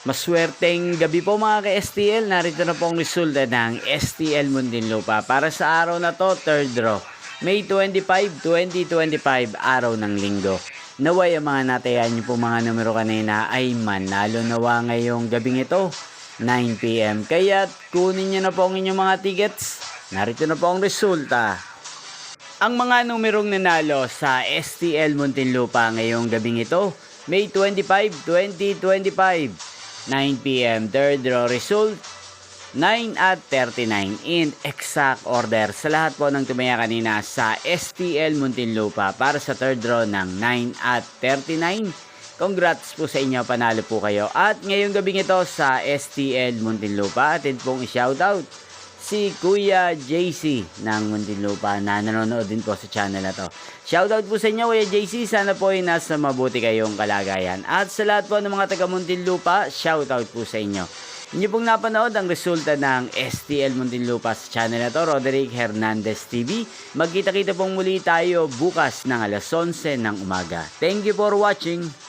Maswerteng gabi po mga ka-STL. Narito na po ang resulta ng STL Muntinlupa. Para sa araw na to, third draw. May 25, 2025, araw ng linggo. Naway ang mga natayan niyo po mga numero kanina ay manalo nawa ngayong gabing ito, 9 PM. Kaya kunin niyo na po ang inyong mga tickets. Narito na po ang resulta. Ang mga numerong nanalo sa STL Muntinlupa ngayong gabing ito, May 25, 2025. 9 PM, third draw result, 9 at 39 in exact order sa lahat po ng tumaya kanina sa STL Muntinlupa para sa third draw ng 9 at 39. Congrats po sa inyo, panalo po kayo. At ngayong gabing ito sa STL Muntinlupa, atin pong i-shoutout si Kuya JC ng Muntinlupa na nanonood din po sa channel na to. Shoutout po sa inyo Kuya JC, sana po ay nasa mabuti kayong kalagayan. At sa lahat po ng mga taga Muntinlupa, shoutout po sa inyo. Inyo pong napanood ang resulta ng STL Muntinlupa sa channel na to, Roderick Hernandez TV. Magkita-kita pong muli tayo bukas ng alas 11 ng umaga. Thank you for watching.